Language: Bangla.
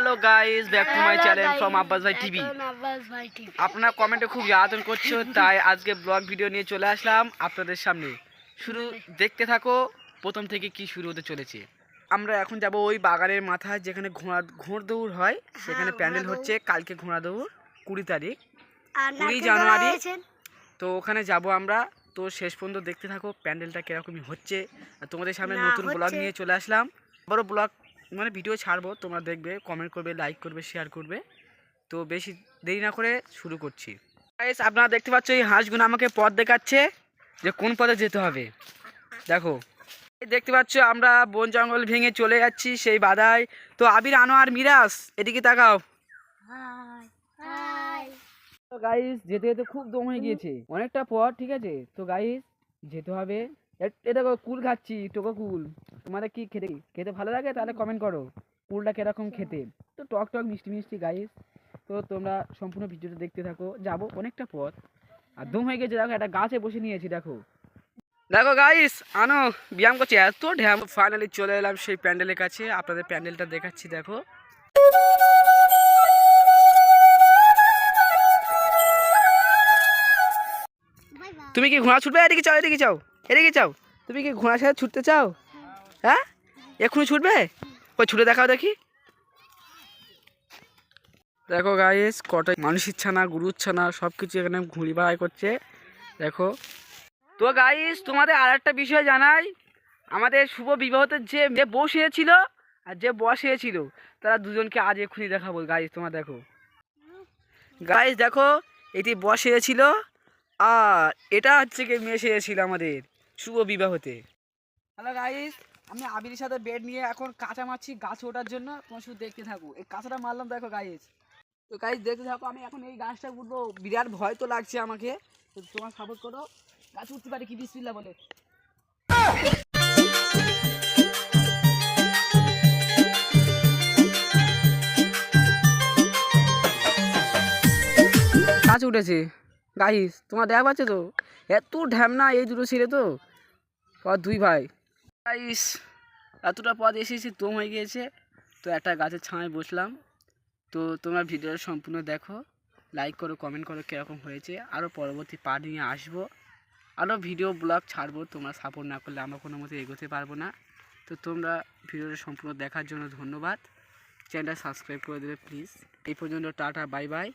Hello guys, back to my channel from Abbas ভাই টিভি। আপনারা কমেন্টে খুব আদর করছো, তাই আজকে ব্লগ ভিডিও নিয়ে চলে আসলাম আপনাদের সামনে। শুরু দেখতে থাকো প্রথম থেকে কি শুরু হতে চলেছে। আমরা এখন যাব ওই বাগানের মাথায় যেখানে ঘোড় দৌড় হয়, সেখানে প্যান্ডেল হচ্ছে কালকে ঘোড়া দৌড় 20 তারিখ 20 জানুয়ারি। তো ওখানে যাব আমরা। তো শেষ পর্যন্ত দেখতে থাকো প্যান্ডেলটা কীরকমই হচ্ছে। তোমাদের সামনে নতুন ব্লগ নিয়ে চলে আসলাম। বড় ব্লগ মানে ভিডিও ছাড়বো, তোমরা দেখবে, কমেন্ট করবে, লাইক করবে, শেয়ার করবে। তো বেশি দেরি না করে শুরু করছি। গাইস, আপনারা দেখতে পাচ্ছ এই হাঁসগুলো আমাকে পথ দেখাচ্ছে যে কোন পথে যেতে হবে। দেখো, দেখতে পাচ্ছ আমরা বন জঙ্গল ভেঙে চলে যাচ্ছি সেই বাধায়। তো আবির, আনোয়ার, মিরাজ এদিকে তাকাও। তো গাইস, যেতে যেতে খুব দম হয়ে গিয়েছে, অনেকটা পথ, ঠিক আছে। তো গাইস যেতে হবে। এটা কুল খাচ্ছি, টোকা কুল। তোমাদের কি খেতে খেতে ভালো লাগে তাহলে কমেন্ট করো কুলটা কিরকম খেতে। তো টক টক মিষ্টি মিষ্টি গাইস। তো তোমরা সম্পূর্ণ ভিডিওটা দেখতে থাকো। যাবো অনেকটা পথ আর দম হয়ে গেছে। দেখো একটা গাছে বসে নিয়েছি। দেখো দেখো গাইস, আনো ব্যায়াম করছি এত ঢ্যাম। ফাইনালি চলে এলাম সেই প্যান্ডেলের কাছে, আপনাদের প্যান্ডেলটা দেখাচ্ছি। দেখো তুমি কি ঘোড়া ছুটবে? এদিকে চাও, এদিকে চাও, এদিকে চাও। তুমি কি ঘোড়ার সাথে ছুটতে চাও? হ্যাঁ, এক্ষুনি ছুটবে? ওই ছুটে দেখাও দেখি। দেখো গাইস, কত মানুষ ইচ্ছা না, গুরু ইচ্ছা না, সব কিছু এখানে ঘুরি বেড়াই করছে। দেখো তো গাইস, তোমাদের আর একটা বিষয় জানাই। আমাদের শুভ বিবাহতে যে বসিয়েছিল আর যে বসিয়েছিল, তারা দুজনকে আজ এক্ষুনি দেখাবো। গাইস তোমার দেখো, গাইস দেখো, এটি বসিয়েছিল আর এটা হচ্ছে কি মেয়ে সেরেছিল আমাদের শুভ বিবাহতে। হ্যালো গাইস, আমি আবিরের সাথে বেড নিয়ে এখন কাঁচা মারছি গাছে ওঠার জন্য। তোমার শুধু দেখতে থাকো, এই কাঁচাটা মারলাম। দেখো গাইস, তো গাইস দেখতে থাকো। আমি এখন এই গাছটা উঠবো, বিরাট ভয় তো লাগছে আমাকে। তো তোমার সাপোর্ট করো, গাছ উঠতে পারে কি বিসমিল্লাহ বলে। গাছ উঠেছে গাইস, তোমার দেখা পাচ্ছে তো, এত ঢ্যামনা এই দুটো ছেলে তো আর দুই ভাই। গাইস এতটা পথ এসেছি, দম হয়ে গিয়েছে। তো একটা গাছের ছায়ায় বসলাম। তো তোমরা ভিডিওটা সম্পূর্ণ দেখো, লাইক করো, কমেন্ট করো কীরকম হয়েছে। আরও পরবর্তী পার্ট নিয়ে আসবো, আরও ভিডিও ব্লগ ছাড়বো। তোমরা সাপোর্ট না করলে আমরা কোনো মতে এগোতে পারবো না। তো তোমরা ভিডিওটা সম্পূর্ণ দেখার জন্য ধন্যবাদ। চ্যানেলটা সাবস্ক্রাইব করে দেবে প্লিজ। এই পর্যন্ত টাটা, বাই বাই।